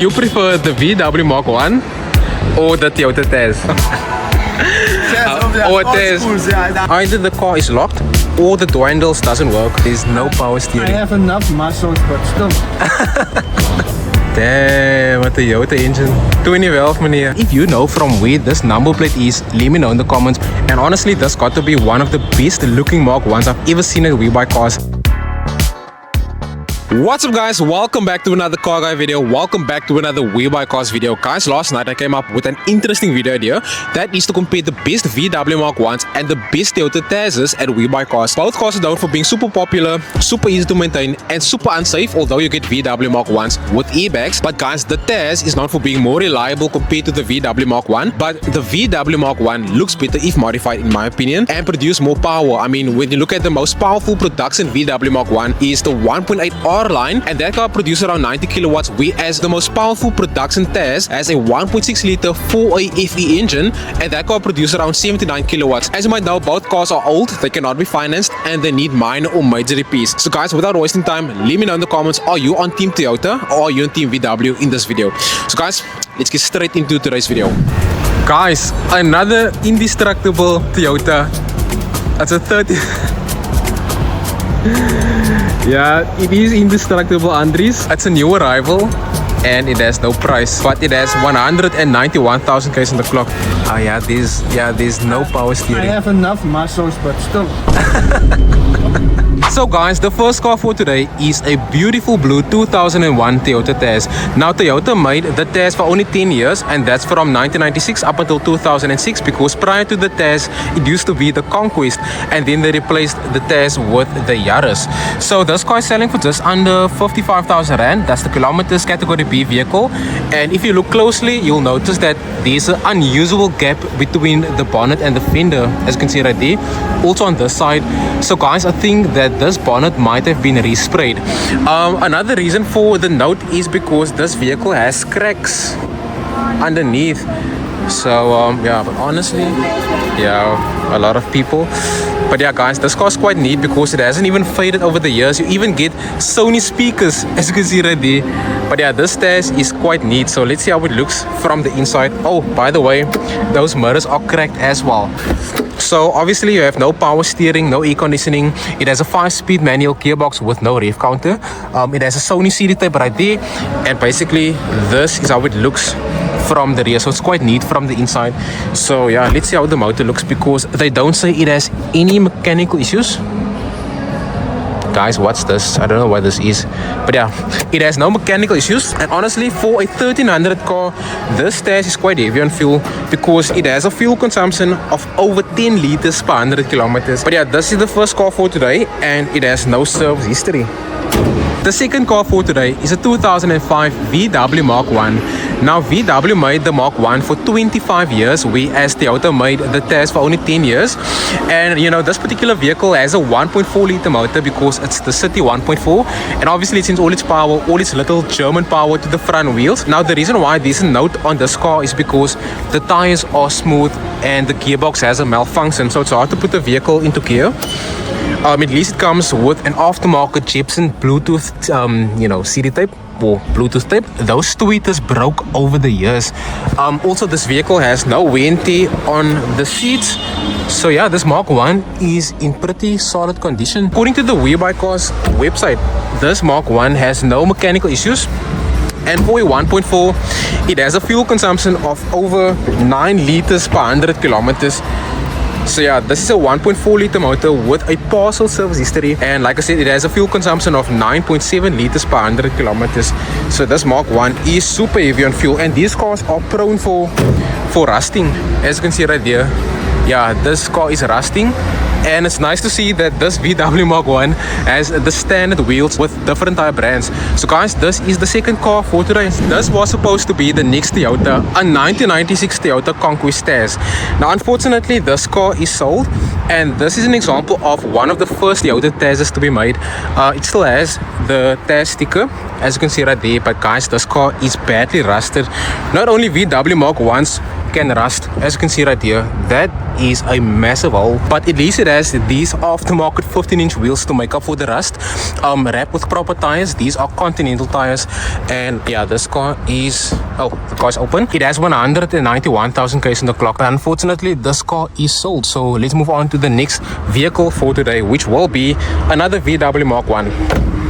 You prefer the Vw Mk1 or the Toyota Tazz? Or Tazz. Either the car is locked or the door handles doesn't work. There's no power steering. I have enough muscles, but still. Damn, a Toyota engine. 2012 meneer. If you know from where this number plate is, let me know in the comments. And honestly, this got to be one of the best looking Mk1s I've ever seen at WeBuyCars. What's up guys, welcome back to another car guy video. Welcome back to another WeBuyCars video. Guys, last night I came up with an interesting video idea that is to compare the best Vw Mk1s and the best Toyota Tazzes at WeBuyCars. Both cars are known for being super popular, super easy to maintain and super unsafe, although you get Vw Mk1s with airbags. But guys, the Tazz is known for being more reliable compared to the Vw Mk1, but the Vw Mk1 looks better if modified in my opinion and produce more power. I mean, when you look at the most powerful production Vw Mk1 is the 1.8R line, and that car produces around 90 kilowatts, whereas the most powerful production Tazz has a 1.6 liter 4A FE engine, and that car produces around 79 kilowatts. As you might know, both cars are old, they cannot be financed, and they need minor or major repairs. So guys, without wasting time, let me know in the comments, are you on Team Toyota or are you on Team Vw in this video? So guys, let's get straight into today's video. Guys, another indestructible Toyota. That's a 30. Yeah, it is indestructible, Andres. It's a new arrival and it has no price, but it has 191,000 k's on the clock. There's no power steering. I have enough muscles, but still. So guys, the first car for today is a beautiful blue 2001 Toyota Tazz. Now Toyota made the Tazz for only 10 years, and that's from 1996 up until 2006, because prior to the Tazz it used to be the Conquest, and then they replaced the Tazz with the Yaris. So this car is selling for just under 55,000 rand. That's the kilometers category B vehicle, and if you look closely you'll notice that there's an unusual gap between the bonnet and the fender, as you can see right there, also on this side. So guys, I think that this bonnet might have been resprayed. Another reason for the note is because this vehicle has cracks underneath. So yeah, but honestly, yeah, a lot of people. But yeah guys, this car is quite neat because it hasn't even faded over the years. You even get Sony speakers, as you can see right there. But yeah, this Tazz is quite neat. So let's see how it looks from the inside. Oh, by the way, those mirrors are cracked as well. So obviously you have no power steering, no air conditioning. It has a 5-speed manual gearbox with no rev counter. It has a Sony CD tape right there, and basically this is how it looks from the rear. So it's quite neat from the inside. So yeah, let's see how the motor looks, because they don't say it has any mechanical issues. Guys, what's this? I don't know what this is, but yeah, it has no mechanical issues. And honestly, for a 1300 car, this Tazz is quite heavy on fuel, because it has a fuel consumption of over 10 liters per 100 kilometers. But yeah, this is the first car for today, and it has no service history. The second car for today is a 2005 Vw Mk1. Now Vw made the Mk1 for 25 years, whereas Toyota made the Tazz for only 10 years. And you know, this particular vehicle has a 1.4 liter motor because it's the Citi 1.4, and obviously it sends all its power, all its little German power to the front wheels. Now the reason why there's a note on this car is because the tires are smooth and the gearbox has a malfunction, so it's hard to put the vehicle into gear. At least it comes with an aftermarket Jepson Bluetooth, CD tape or Bluetooth tape. Those tweeters broke over the years. Also, this vehicle has no wear and tear on the seats. So yeah, this Mk1 is in pretty solid condition. According to the WeBuyCars website, this Mk1 has no mechanical issues. And for a 1.4, it has a fuel consumption of over 9 liters per 100 kilometers. So yeah, this is a 1.4 liter motor with a partial service history, and like I said, it has a fuel consumption of 9.7 liters per 100 kilometers. So this Mk1 is super heavy on fuel, and these cars are prone for rusting, as you can see right there. Yeah, this car is rusting. And it's nice to see that this Vw Mk1 has the standard wheels with different tire brands. So guys, this is the second car for today. This was supposed to be the next Toyota, a 1996 Toyota Conquest Tazz. Now unfortunately this car is sold, and this is an example of one of the first Toyota Tazzes to be made. It still has the Tazz sticker, as you can see right there, but guys, this car is badly rusted. Not only Vw Mk1s can rust. As you can see right here, that is a massive hole, but at least it has these aftermarket 15-inch wheels to make up for the rust, wrapped with proper tires. These are Continental tires, and yeah, this car is, oh, the car is open. It has 191,000 k's on the clock. Unfortunately, this car is sold, so let's move on to the next vehicle for today, which will be another VW Mk1.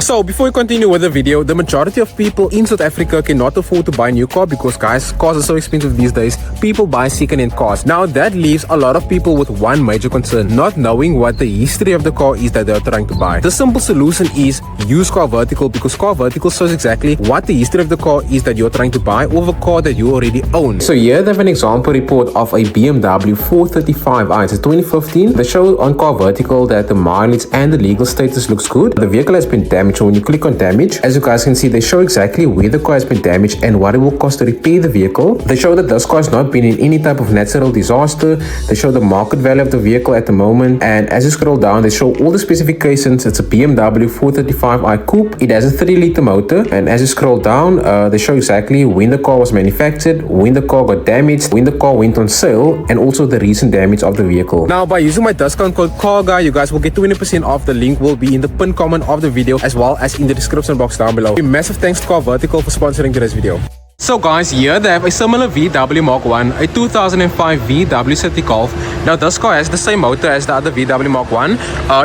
So before we continue with the video, the majority of people in South Africa cannot afford to buy a new car because, guys, cars are so expensive these days. People buy second-hand cars. Now that leaves a lot of people with one major concern, not knowing what the history of the car is that they're trying to buy. The simple solution is use Carvertical, because Carvertical shows exactly what the history of the car is that you're trying to buy, or the car that you already own. So here they have an example report of a BMW 435i. It's a 2015. They show on Carvertical that the mileage and the legal status looks good. The vehicle has been damaged. So when you click on damage, as you guys can see, they show exactly where the car has been damaged and what it will cost to repair the vehicle. They show that this car has not been in any type of natural disaster. They show the market value of the vehicle at the moment, and as you scroll down, they show all the specifications. It's a BMW 435i coupe. It has a 3-liter motor, and as you scroll down, they show exactly when the car was manufactured, when the car got damaged, when the car went on sale, and also the recent damage of the vehicle. Now, by using my discount code CARGUY, you guys will get 20% off. The link will be in the pinned comment of the video, as well as in the description box down below. A massive thanks to Carvertical for sponsoring today's video. So guys, here they have a similar VW Mk1, a 2005 Vw Citi Golf. Now this car has the same motor as the other VW Mk1.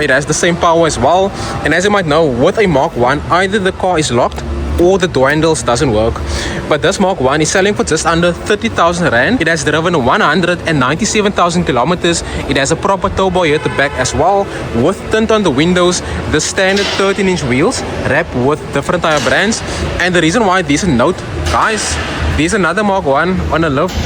It has the same power as well. And as you might know, with a Mk1, either the car is locked or the door handles doesn't work. But this Mk1 is selling for just under 30,000 Rand. It has driven 197,000 kilometers. It has a proper turbo here at the back as well, with tint on the windows, the standard 13-inch wheels wrapped with different tire brands. And the reason why this is a note, guys, there's another Mk1 on a lift.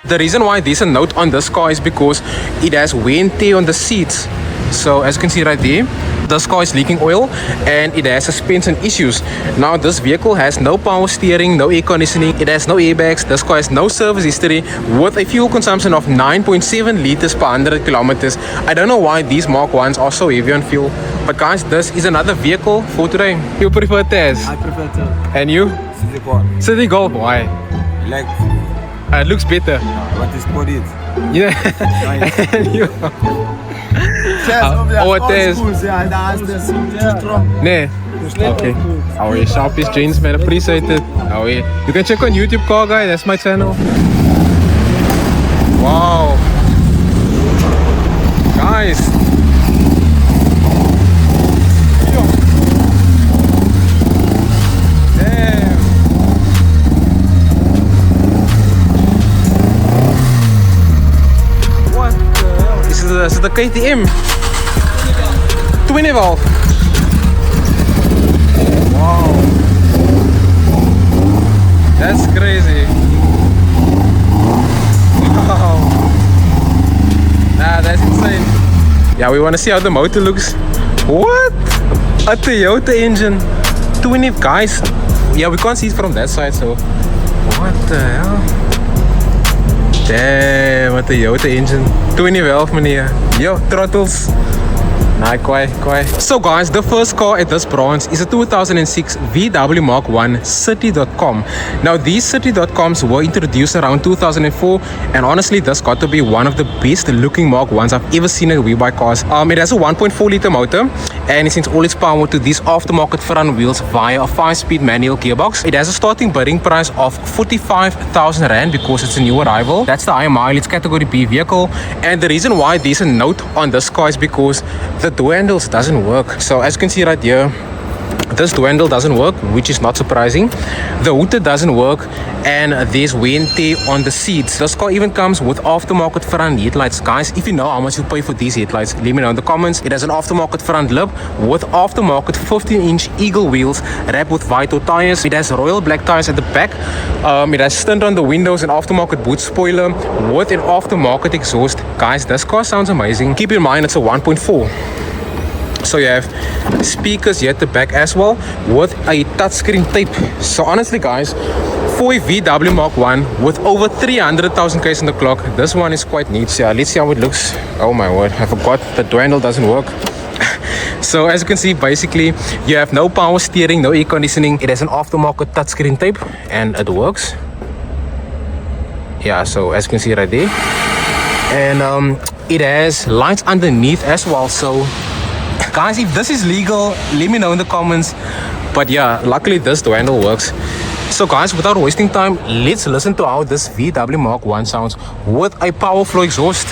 The reason why there's a note on this car is because it has wear and tear on the seats. So as you can see right there, this car is leaking oil and it has suspension issues. Now this vehicle has no power steering, no air conditioning, it has no airbags. This car has no service history, with a fuel consumption of 9.7 liters per 100 kilometers. I don't know why these Mk1s are so heavy on fuel, but guys, this is another vehicle for today. You prefer Tazz? I prefer Tazz. And you? Citi Golf. Citi Golf, why? Like, it looks better. what is body it? Yeah. And you? Tazz. Nee. Okay. Oh yeah, sharpish jeans, man. Appreciate it. Oh yeah. You can check on YouTube, Car Guy. That's my channel. Wow. Guys. Damn. What the hell? This is the KTM. 20 valve. Wow. That's crazy. Wow. Nah, that's insane. Yeah, we want to see how the motor looks. What? A Toyota engine. 20 guys. Yeah, we can't see it from that side, so. What the hell? Damn, a Toyota engine. 20 valve, meneer. Yo, throttles. Nah, quite. So guys, the first car at this branch is a 2006 VW Mk1 Citi.com. Now these Citi.coms were introduced around 2004, and honestly this got to be one of the best looking Mk1s I've ever seen at WeBuyCars. It has a 1.4 liter motor, and it sends all its power to these aftermarket front wheels via a 5-speed manual gearbox. It has a starting bidding price of 45,000 Rand because it's a new arrival. That's the high mileage category B vehicle, and the reason why there's a note on this car is because the door handles doesn't work. So as you can see right here, this door handle doesn't work, which is not surprising. The hood doesn't work, and there's wear and tear on the seats. This car even comes with aftermarket front headlights. Guys, if you know how much you pay for these headlights, let me know in the comments. It has an aftermarket front lip with aftermarket 15-inch eagle wheels wrapped with Vito tires. It has royal black tires at the back. It has tint on the windows, an aftermarket boot spoiler with an aftermarket exhaust. Guys, this car sounds amazing. Keep in mind it's a 1.4. So you have speakers here at the back as well with a touchscreen tape. So honestly guys, for a VW Mk1 with over 300,000 k's on the clock, this one is quite neat. So yeah, let's see how it looks. Oh my word, I forgot the door handle doesn't work. So as you can see, basically you have no power steering, no air conditioning. It has an aftermarket touchscreen tape and it works. Yeah, so as you can see right there. And it has lights underneath as well. So guys, if this is legal, let me know in the comments. But yeah, luckily this handle works. So guys, without wasting time, let's listen to how this VW Mk1 sounds with a power flow exhaust.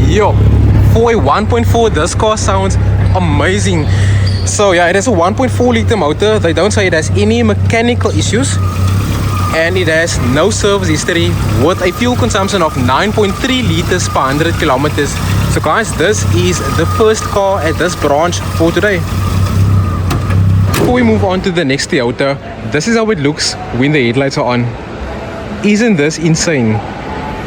Yo, for a 1.4, this car sounds amazing. So yeah, it has a 1.4 liter motor. They don't say it has any mechanical issues, and it has no service history with a fuel consumption of 9.3 liters per 100 kilometers. So guys, this is the first car at this branch for today. Before we move on to the next Toyota, this is how it looks when the headlights are on. Isn't this insane?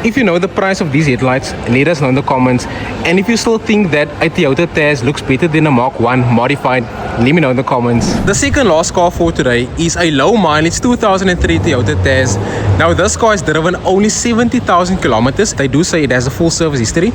If you know the price of these headlights, let us know in the comments. And if you still think that a Toyota Tazz looks better than a Mk1 modified, let me know in the comments. The second last car for today is a low mileage 2003 Toyota Tazz. Now this car has driven only 70,000 kilometers. They do say it has a full service history.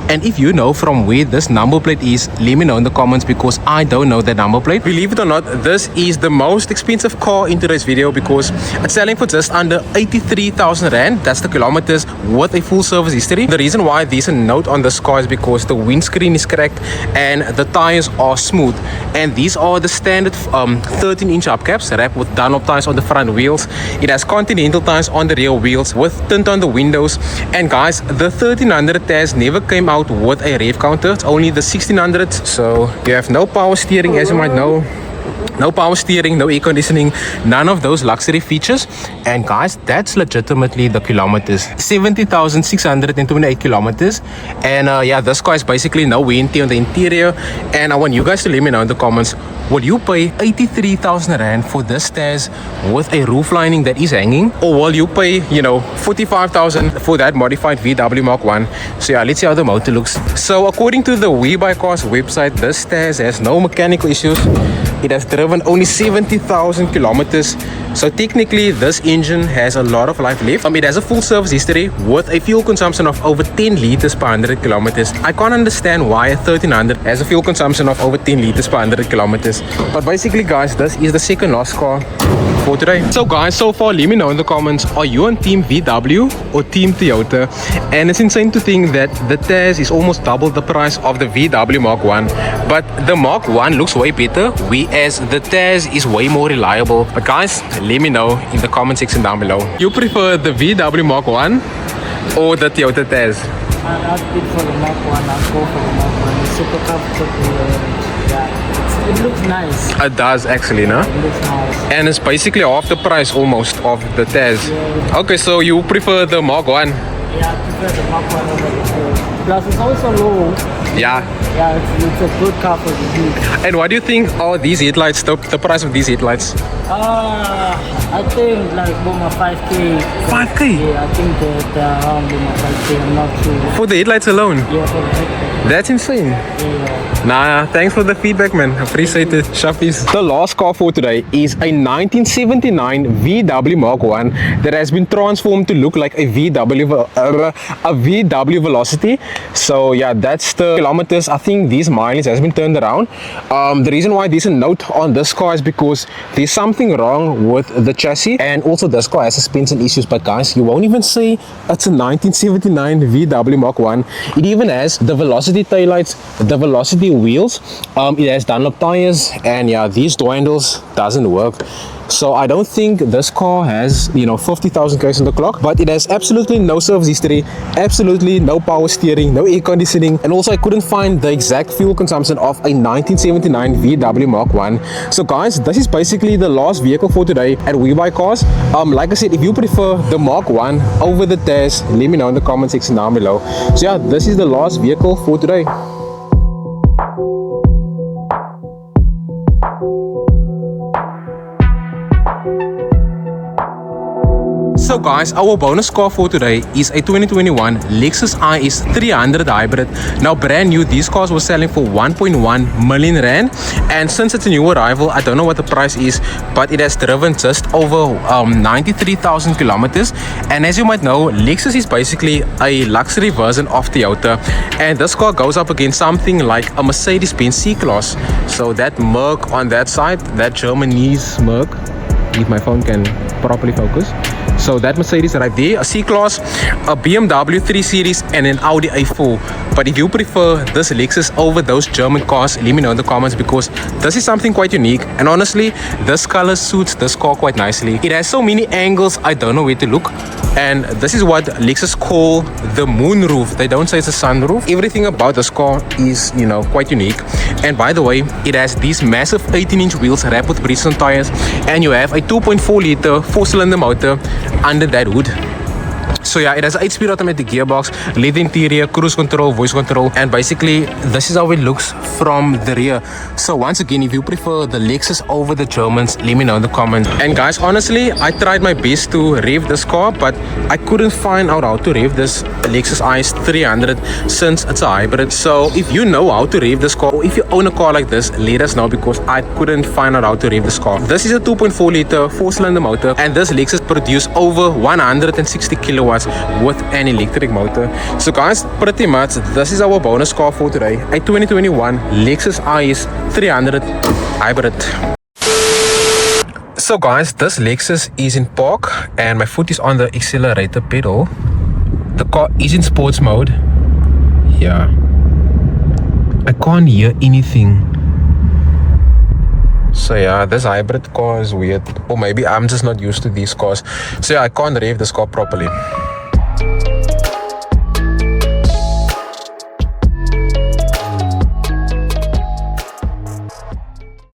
And if you know from where this number plate is, let me know in the comments, because I don't know the number plate. Believe it or not, this is the most expensive car in today's video because it's selling for just under 83,000 Rand. That's the kilometers with a full service history. The reason why there's a note on this car is because the windscreen is cracked and the tires are smooth. And these are the standard 13-inch hubcaps wrapped with Dunlop tires on the front wheels. It has Continental tires on the rear wheels with tint on the windows. And guys, the 1300 Tazz never came out with a rev counter. It's only the 1600s. So you have no power steering, as you might know. No power steering, no air conditioning, none of those luxury features. And guys, that's legitimately the kilometers. 70,628 kilometers. And yeah, this car is basically no wear and tear on the interior. And I want you guys to let me know in the comments, will you pay 83,000 Rand for this Tazz with a roof lining that is hanging? Or will you pay, you know, 45,000 for that modified VW Mk1? So yeah, let's see how the motor looks. So according to the WeBuyCars website, this Tazz has no mechanical issues. It has driven only 70,000 kilometers. So technically this engine has a lot of life left. It has a full service history with a fuel consumption of over 10 liters per 100 kilometers. I can't understand why a 1300 has a fuel consumption of over 10 liters per 100 kilometers. But basically guys, this is the second last car for today. So guys, so far let me know in the comments, are you on team VW or team Toyota? And it's insane to think that the Tazz is almost double the price of the VW Mk1, but the Mk1 looks way better, whereas the Tazz is way more reliable. But guys, let me know in the comment section down below. You prefer the VW Mk1 or the Toyota Tazz? I'd bid for the Mk1. I'll go for the Mk1. It's super comfortable. Yeah, it looks nice. It does actually, no? It looks nice. And it's basically half the price almost of the Tazz. Yeah. Okay, so you prefer the Mk1? Yeah, I prefer the Mk1 over the Tazz. Plus, it's also low. Yeah. Yeah, it's a good car for the heat. And what do you think are these headlights, the price of these headlights? I think like Boma 5K. 5K? Yeah, I think they're around Boma 5K. I'm not sure. For the headlights alone? Yeah, for the headlights. That's insane. Yeah. Nah, thanks for the feedback, man. Appreciate it, Shaffies. The last car for today is a 1979 VW Mk1 that has been transformed to look like a VW Velocity. So yeah, that's the kilometers. I think these mileage has been turned around. The reason why there's a note on this car is because there's something wrong with the chassis, and also this car has suspension issues. But guys, you won't even say it's a 1979 VW Mk1. It even has the Velocity taillights, the Velocity wheels. It has Dunlop tires, and yeah, these door handles doesn't work. So I don't think this car has, you know, 50,000 k's on the clock, but it has absolutely no service history, absolutely no power steering, no air conditioning, and also I couldn't find the exact fuel consumption of a 1979 VW Mk1. So guys, this is basically the last vehicle for today at WeBuyCars. Like I said, if you prefer the Mk1 over the Tazz, let me know in the comment section down below. So yeah, this is the last vehicle for today. So guys, our bonus car for today is a 2021 Lexus IS 300 Hybrid. Now brand new, these cars were selling for 1.1 million rand, and since it's a new arrival, I don't know what the price is, but it has driven just over 93,000 kilometers. And as you might know, Lexus is basically a luxury version of Toyota, and this car goes up against something like a Mercedes-Benz C-Class. So that Merc on that side, that Germanese Merc, if my phone can properly focus. So that Mercedes right there, a C-Class, a BMW 3 Series, and an Audi A4. But if you prefer this Lexus over those German cars, let me know in the comments, because this is something quite unique. And honestly, this color suits this car quite nicely. It has so many angles, I don't know where to look. And this is what Lexus call the moonroof. They don't say it's a sunroof. Everything about this car is, you know, quite unique. And by the way, it has these massive 18-inch wheels wrapped with Bridgestone tires, and you have a 2.4 liter 4-cylinder motor under that hood. So yeah, it has an 8-speed automatic gearbox, leather interior, cruise control, voice control, and basically this is how it looks from the rear. So once again, if you prefer the Lexus over the Germans, let me know in the comments. And guys, honestly, I tried my best to rev this car, but I couldn't find out how to rev this Lexus IS 300 since it's a hybrid. So if you know how to rev this car, or if you own a car like this, let us know, because I couldn't find out how to rev this car. This is a 2.4 liter 4-cylinder motor, and this Lexus produced over 160 kilowatts with an electric motor. So guys, pretty much this is our bonus car for today, a 2021 Lexus IS 300 Hybrid. So guys, this Lexus is in park and my foot is on the accelerator pedal. The car is in sports mode. Yeah, I can't hear anything. So yeah, this hybrid car is weird, or maybe I'm just not used to these cars. So yeah, I can't rev this car properly.